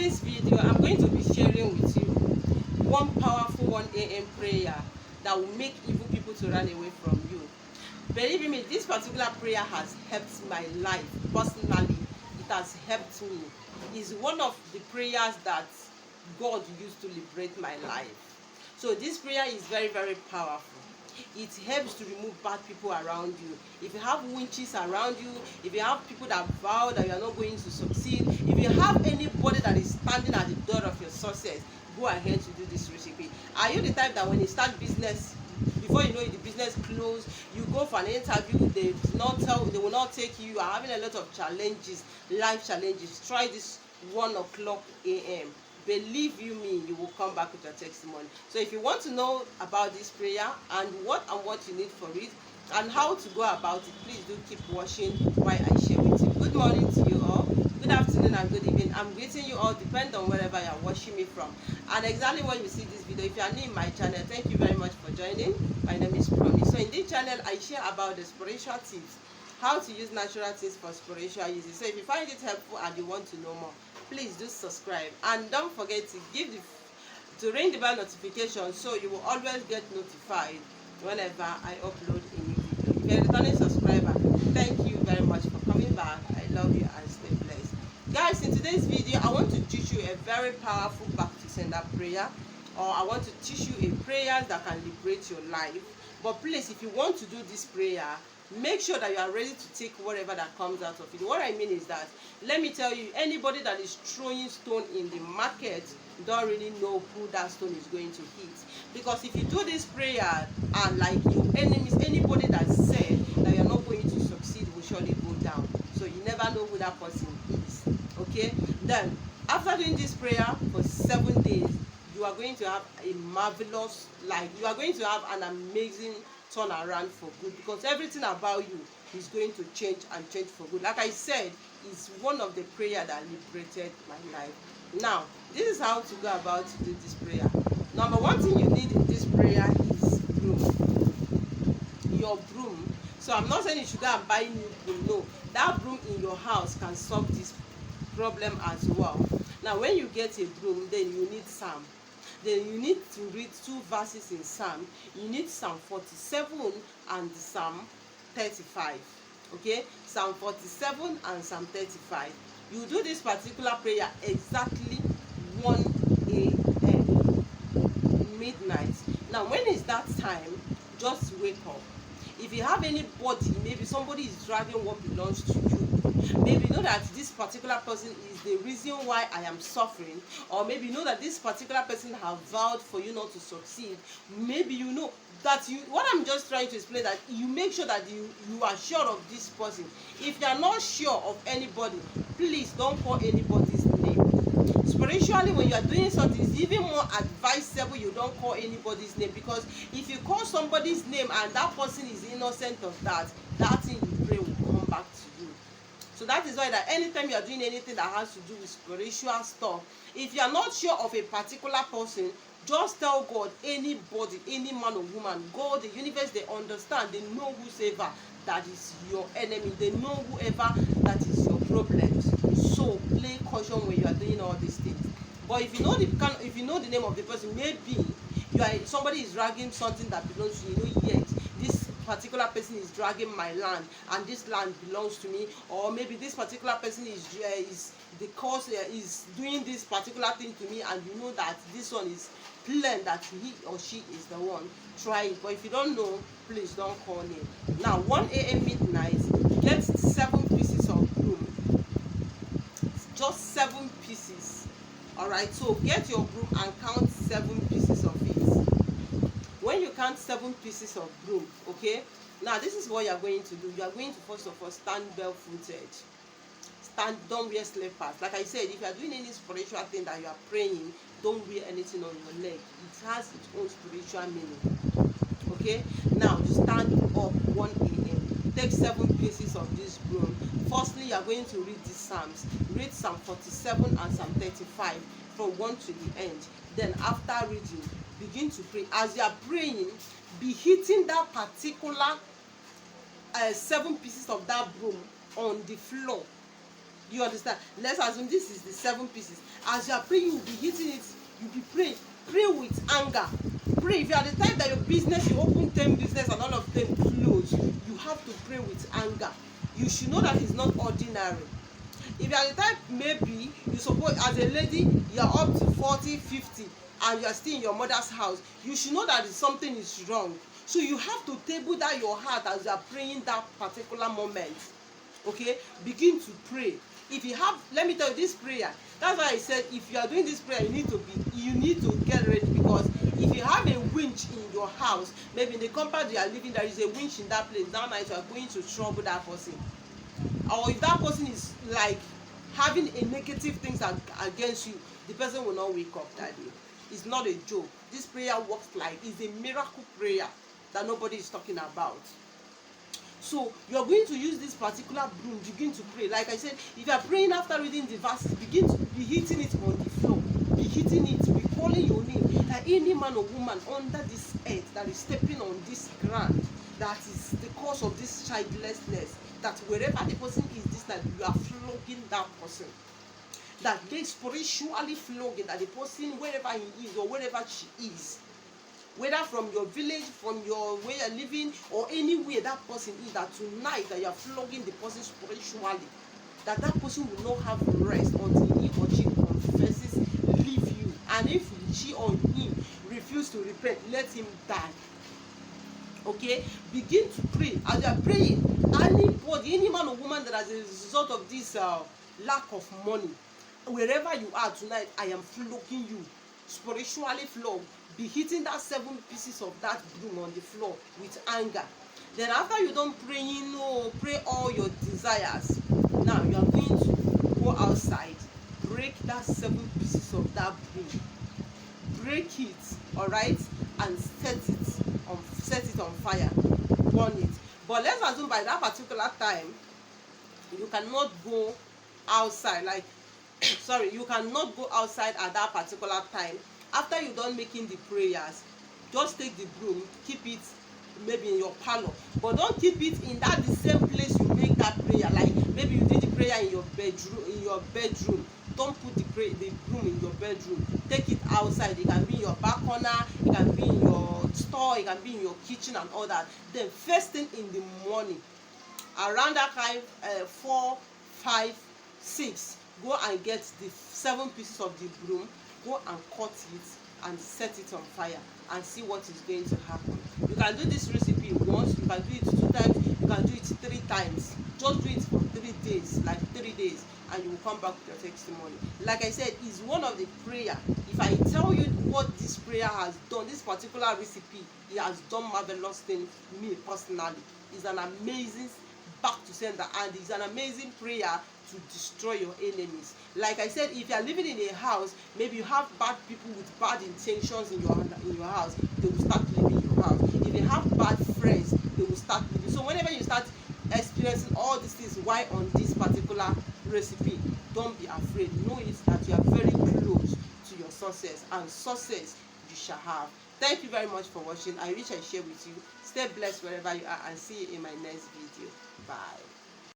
today's video, I'm going to be sharing with you one powerful 1 a.m. prayer that will make evil people to run away from you. Believe me, this particular prayer has helped my life personally. It has helped me. It's one of the prayers that God used to liberate my life. So this prayer is very, very powerful. It helps to remove bad people around you. If you have witches around you, if you have people that vow that you are not going to succeed, if you have anybody that is standing at the door of your success, go ahead to do this recipe. Are you the type that when you start business, before you know it, the business close, you go for an interview, they will not take you, you are having a lot of challenges, life challenges? Try this 1 a.m. Believe you me, you will come back with your testimony. So if you want to know about this prayer and what you need for it and how to go about it, please do keep watching while I share with you. Good morning to you all, good afternoon and good evening. I'm greeting you all depending on wherever you are watching me from and exactly when you see this video. If you are new in my channel, thank you very much for joining. My name is Promise. So in this channel I share about the spiritual tips, how to use natural things for spiritual uses. So if you find it helpful and you want to know more, please do subscribe and don't forget to ring the bell notification so you will always get notified whenever I upload a new video. If you're a returning subscriber, thank you very much for coming back. I love you and stay blessed. Guys, in today's video I want to teach you a very powerful back to sender prayer, or I want to teach you a prayer that can liberate your life. But please, if you want to do this prayer, make sure that you are ready to take whatever that comes out of it. What I mean is that, let me tell you, anybody that is throwing stone in the market don't really know who that stone is going to hit. Because if you do this prayer and like your enemies, anybody that said that you're not going to succeed will surely go down. So you never know who that person is. Okay? Then, after doing this prayer for 7 days, you are going to have a marvelous life. You are going to have an amazing turn around for good, because everything about you is going to change and change for good. Like I said, it's one of the prayer that liberated my life. Now, this is how to go about to do this prayer. Number one thing you need in this prayer is broom. Your broom. So I'm not saying you should go and buy new broom. No, that broom in your house can solve this problem as well. Now, when you get a broom, then you need Psalm. Then you need to read 2 verses in Psalm. You need Psalm 47 and Psalm 35. Okay, Psalm 47 and Psalm 35. You do this particular prayer exactly 1 a.m. midnight. Now, when is that time? Just wake up. If you have anybody, maybe somebody is dragging what belongs to you, maybe you know that this particular person is the reason why I am suffering, or maybe you know that this particular person have vowed for you not to succeed. Maybe you know that what I'm just trying to explain, that you make sure that you are sure of this person. If you are not sure of anybody, please don't call anybody's name. Spiritually, when you are doing something, it's even more advisable you don't call anybody's name, because if you call somebody's name and that person is innocent of that thing you pray will come back to you. So that is why that anytime you are doing anything that has to do with spiritual stuff, if you are not sure of a particular person, just tell God, anybody, any man or woman. God, the universe, they understand, they know whosoever that is your enemy, they know whoever that is your problems. So play caution when you are doing all these things. But if you know the name of the person, maybe somebody is dragging something that belongs to you. Yet this particular person is dragging my land, and this land belongs to me. Or maybe this particular person is doing this particular thing to me, and you know that this one is plain that he or she is the one. Try it. But if you don't know, please don't call him. Now, 1 a.m. midnight, get 7 pieces of broom. Just 7 pieces. Alright, so get your broom and count 7 pieces of it. When you count 7 pieces of broom, okay, now this is what you are going to do. You are going to first of all stand barefooted. Don't wear slippers. Like I said, if you are doing any spiritual thing that you are praying, don't wear anything on your leg. It has its own spiritual meaning. Okay, now you stand up 1 a.m. Take 7 pieces of this broom. Firstly, you are going to read these Psalms. Read Psalm 47 and Psalm 35 from 1 to the end. Then after reading, begin to pray. As you are praying, be hitting that particular 7 pieces of that broom on the floor. You understand? Let's assume this is the 7 pieces. As you are praying, you'll be hitting it. You'll be praying. Pray with anger. Pray. If you are the type that your business, you open 10 business and all of them close, you have to pray with anger. You should know that it's not ordinary. If you are the type, maybe you suppose, as a lady, you are up to 40, 50, and you are still in your mother's house, you should know that something is wrong. So you have to table down your heart as you are praying that particular moment. Okay, begin to pray. If you have, let me tell you this prayer, that's why I said if you are doing this prayer, you need to get ready, because if you have a winch in your house, maybe in the compound you are living, there is a winch in that place, that night you are going to trouble that person. Or if that person is like having a negative things against you, the person will not wake up that day. It's not a joke. This prayer works like, it's a miracle prayer that nobody is talking about. So you're going to use this particular broom, begin to pray. Like I said, if you are praying after reading the verses, begin to be hitting it on the floor. Be hitting it, be calling your name. That any man or woman under this earth that is stepping on this ground, that is the cause of this childlessness, that wherever the person is this night, you are flogging that person. That they spiritually flogging that the person, wherever he is or wherever she is, whether from your village, from your where you're living, or anywhere that person is, that tonight that you're flogging the person spiritually, that person will not have rest until he or she confesses, leave you. And if she or he refuse to repent, let him die. Okay, begin to pray. As you are praying, anybody, any man or woman that as a result of this lack of money, wherever you are tonight, I am flogging you, spiritually flogged. Be hitting that 7 pieces of that broom on the floor with anger. Then after you done praying, pray all your desires. Now you are going to go outside, break that 7 pieces of that broom, break it, all right, and set it on fire, burn it. But let's assume by that particular time you cannot go outside, like sorry, you cannot go outside at that particular time. After you done making the prayers, just take the broom, keep it maybe in your parlor, but don't keep it in that the same place you make that prayer. Like maybe you did the prayer in your bedroom. Don't put the broom in your bedroom. Take it outside. It can be in your back corner, it can be in your store, it can be in your kitchen and all that. Then first thing in the morning, around that time, 4, 5, 6, go and get the 7 pieces of the broom, go and cut it and set it on fire, and see what is going to happen. You can do this recipe once, you can do it 2 times, you can do it 3 times. Just do it for 3 days, like 3 days, and you will come back with your testimony. Like I said, it's one of the prayer. If I tell you what this prayer has done, this particular recipe, it has done marvelous things to me personally. It's an amazing back to sender, and it's an amazing prayer to destroy your enemies. Like I said, if you are living in a house, maybe you have bad people with bad intentions in your house, they will start leaving your house. If you have bad friends, they will start leaving. So whenever you start experiencing all these things, why on this particular recipe, don't be afraid. Know it that you are very close to your success, and success you shall have. Thank you very much for watching. I wish I share with you. Stay blessed wherever you are, and see you in my next video. Bye.